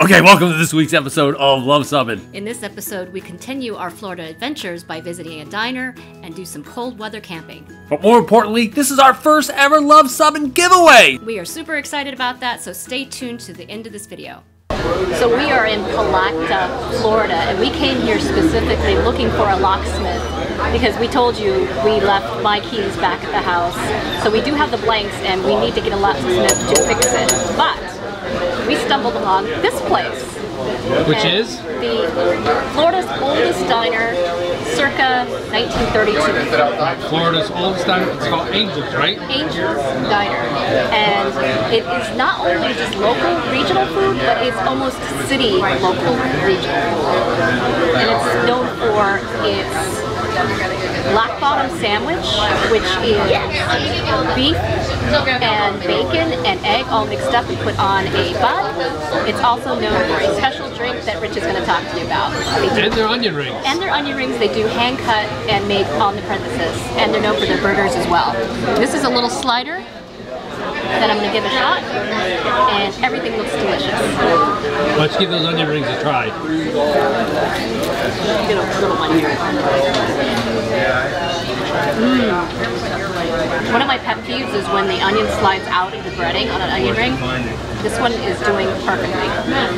Okay, welcome to this week's episode of Luv Subbin. In this episode, we continue our Florida adventures by visiting a diner and do some cold weather camping. But more importantly, this is our first ever Luv Subbin giveaway! We are super excited about that, so stay tuned to the end of this video. So we are in Palatka, Florida, and we came here specifically looking for a locksmith because we told you we left my keys back at the house. So we do have the blanks and we need to get a locksmith to fix it. But we stumbled along this place. Which is? The Florida's oldest diner, circa 1932. Florida's oldest diner, it's called Angel's, right? Angel's Diner. And it is not only just local regional food, but it's almost city local regional food. And it's known for its black bottom sandwich, which is beef and bacon and egg all mixed up and put on a bun. It's also known for a special drink that Rich is going to talk to you about. And their onion rings. And their onion rings, they do hand cut and made on the premises. And they're known for their burgers as well. This is a little slider that I'm going to give a shot, and everything looks delicious. Let's give those onion rings a try. Get a little one here. One of my pet peeves is when the onion slides out of the breading on an onion ring. This one is doing perfectly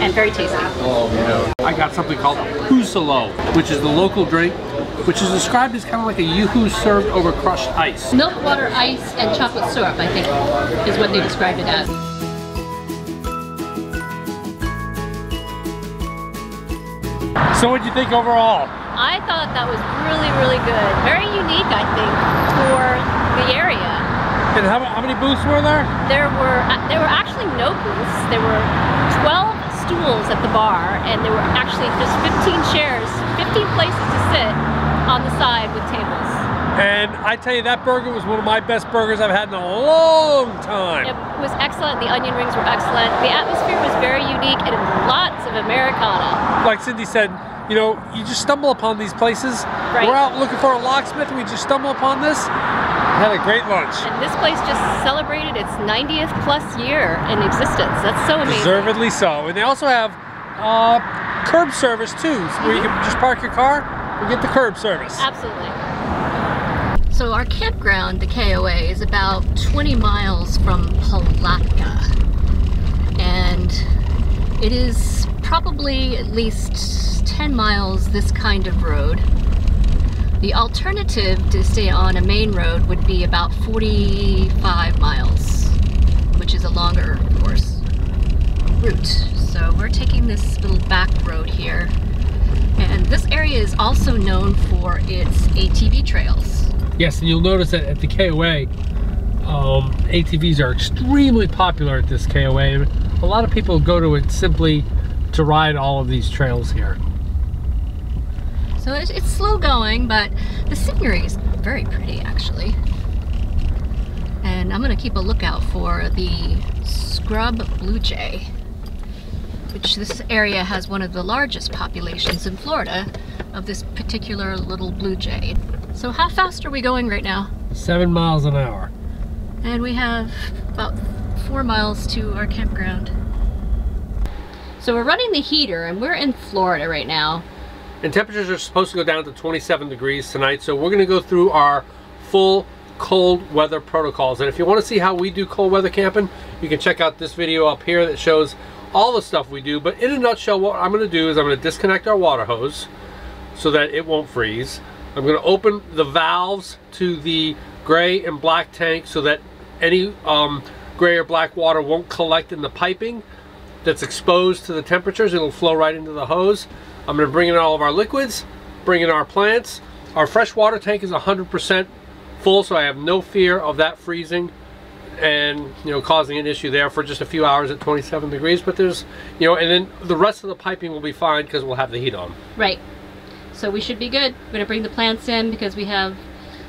and very tasty. I got something called Pusalo, which is the local drink, which is described as kind of like a yoo-hoo served over crushed ice. Milk, water, ice, and chocolate syrup, I think, is what they described it as. So what'd you think overall? I thought that was really, really good. Very unique, I think, for the area. And how many booths were there? There were actually no booths. There were 12 stools at the bar, and there were actually just 15 chairs, 15 places to sit on the side with tables. And I tell you, that burger was one of my best burgers I've had in a long time. It was excellent. The onion rings were excellent. The atmosphere was very unique, and lots of Americana. Like Cindy said, you know, you just stumble upon these places. Right. We're out looking for a locksmith, and we just stumble upon this. Had a great lunch. And this place just celebrated its 90th plus year in existence. That's so amazing. Deservedly so. And they also have curb service too, where you can just park your car and get the curb service. Absolutely. So our campground, the KOA, is about 20 miles from Palatka. And it is probably at least 10 miles this kind of road. The alternative to stay on a main road would be about 45 miles, which is a longer, of course, route. So we're taking this little back road here. And this area is also known for its ATV trails. Yes, and you'll notice that at the KOA, ATVs are extremely popular at this KOA. And a lot of people go to it simply to ride all of these trails here. So it's slow going, but the scenery is very pretty, actually. And I'm going to keep a lookout for the scrub blue jay, which this area has one of the largest populations in Florida of this particular little blue jay. So how fast are we going right now? 7 miles an hour. And we have about 4 miles to our campground. So we're running the heater, and we're in Florida right now. And temperatures are supposed to go down to 27 degrees tonight, so we're going to go through our full cold weather protocols. And if you want to see how we do cold weather camping, you can check out this video up here that shows all the stuff we do. But in a nutshell, what I'm going to do is I'm going to disconnect our water hose so that it won't freeze. I'm going to open the valves to the gray and black tank so that any gray or black water won't collect in the piping that's exposed to the temperatures. It'll flow right into the hose. I'm going to bring in all of our liquids, bring in our plants. Our fresh water tank is 100% full, so I have no fear of that freezing and, you know, causing an issue there for just a few hours at 27 degrees. But there's, you know, and then the rest of the piping will be fine because we'll have the heat on. Right. So we should be good. We're going to bring the plants in because we have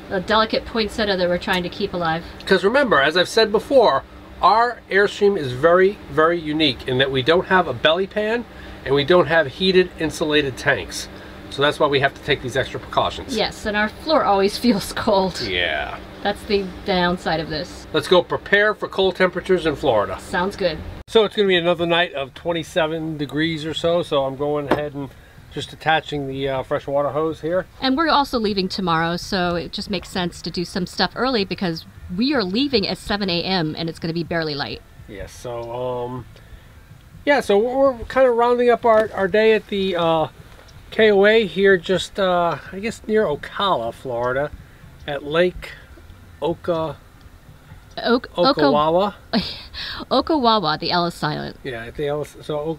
a delicate poinsettia that we're trying to keep alive. Because remember, as I've said before, our Airstream is very, very unique in that we don't have a belly pan and we don't have heated insulated tanks. So that's why we have to take these extra precautions. Yes, and our floor always feels cold. Yeah. That's the downside of this. Let's go prepare for cold temperatures in Florida. Sounds good. So it's going to be another night of 27 degrees or so. So I'm going ahead and just attaching the fresh water hose here. And we're also leaving tomorrow, so it just makes sense to do some stuff early because we are leaving at 7 a.m. and it's going to be barely light. Yes, so yeah, so we're kind of rounding up our day at the KOA here, just I guess near Ocala, Florida, at Lake Okawawa. Okawawa, the L is silent. Yeah, at the L. So,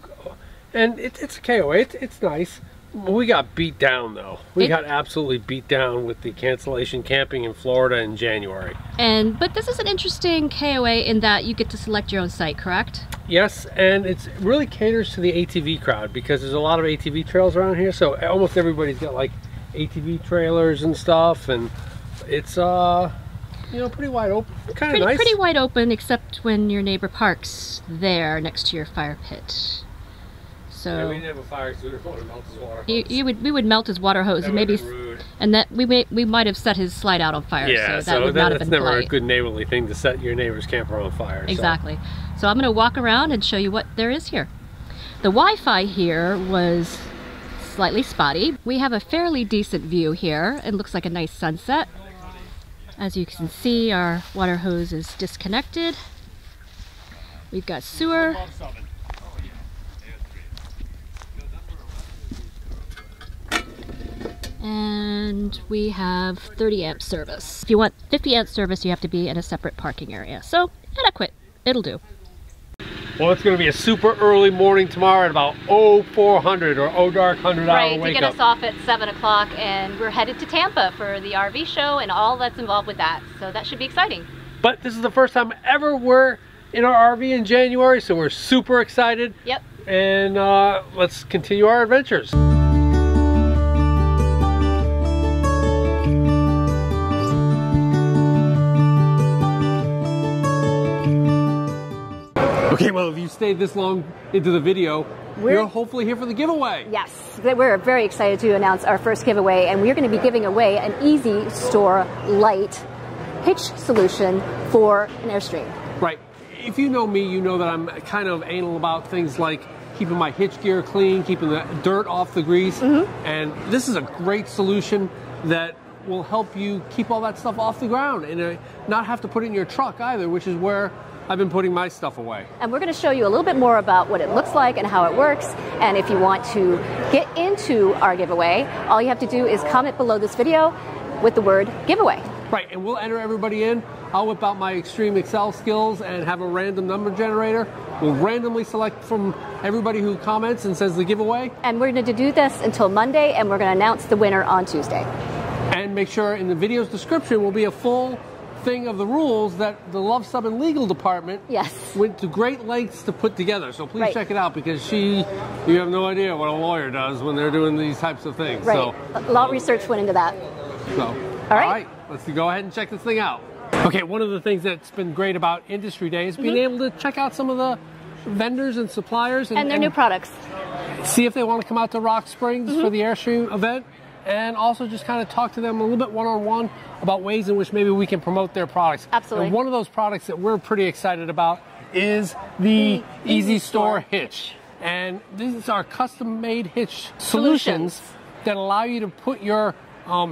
and it's a KOA. It's nice. We got beat down though. We got absolutely beat down with the cancellation camping in Florida in January. But this is an interesting KOA in that you get to select your own site, correct? Yes, and it really caters to the ATV crowd because there's a lot of ATV trails around here. So almost everybody's got like ATV trailers and stuff, and it's you know, pretty wide open. Kind of nice. Pretty wide open, except when your neighbor parks there next to your fire pit. So yeah, we didn't have a fire, so we didn't want to melt his water hose. We would melt his water hose, and maybe, and that we might have set his slide out on fire. Yeah, so that would not have been that's never polite. a good neighborly thing to set your neighbor's camper on fire. Exactly. So I'm going to walk around and show you what there is here. The Wi-Fi here was slightly spotty. We have a fairly decent view here. It looks like a nice sunset. As you can see, our water hose is disconnected. We've got sewer. And we have 30 amp service. If you want 50 amp service, you have to be in a separate parking area. So adequate, it'll do. Well, it's going to be a super early morning tomorrow at about 0400 or dark 100 hour wake up. Right, to get us off at 7 o'clock, and we're headed to Tampa for the RV show and all that's involved with that. So that should be exciting. But this is the first time ever we're in our RV in January, so we're super excited. Yep. And let's continue our adventures. Okay, well, if you stayed this long into the video, you're hopefully here for the giveaway. Yes, we're very excited to announce our first giveaway, and we're going to be giving away an EzStor Lite hitch solution for an Airstream. Right. If you know me, you know that I'm kind of anal about things like keeping my hitch gear clean, keeping the dirt off the grease, and this is a great solution that will help you keep all that stuff off the ground and not have to put it in your truck either, which is where I've been putting my stuff away. And we're going to show you a little bit more about what it looks like and how it works. And if you want to get into our giveaway, all you have to do is comment below this video with the word giveaway. Right, and we'll enter everybody in. I'll whip out my extreme Excel skills and have a random number generator. We'll randomly select from everybody who comments and says the giveaway. And we're going to do this until Monday, and we're going to announce the winner on Tuesday. And make sure in the video's description will be a full thing of the rules that the Luv Subbin legal department went to great lengths to put together. So please check it out, because you have no idea what a lawyer does when they're doing these types of things. Right. So, a lot of research went into that. So, all right, let's go ahead and check this thing out. Okay, one of the things that's been great about Industry Day is being able to check out some of the vendors and suppliers and their new products. See if they want to come out to Rock Springs for the Airstream event, and also just kind of talk to them a little bit one-on-one about ways in which maybe we can promote their products. Absolutely. And one of those products that we're pretty excited about is the EzStorHitch. And these are custom-made hitch solutions that allow you to put your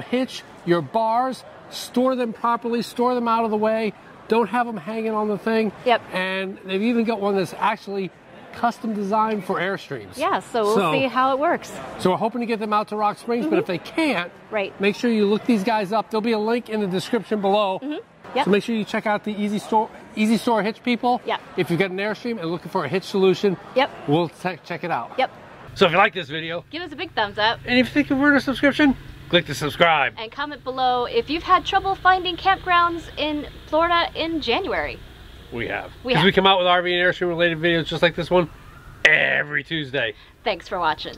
hitch, your bars, store them properly, store them out of the way, don't have them hanging on the thing. Yep. And they've even got one that's actually custom designed for Airstreams. Yeah, so we'll see how it works. So we're hoping to get them out to Rock Springs, but if they can't, make sure you look these guys up. There'll be a link in the description below. So make sure you check out the EzStorHitch people. If you've got an Airstream and looking for a hitch solution, we'll check it out. So if you like this video, give us a big thumbs up. And if you think you've earned a subscription, click the subscribe. And comment below if you've had trouble finding campgrounds in Florida in January. We have. Because we come out with RV and Airstream related videos just like this one every Tuesday. Thanks for watching.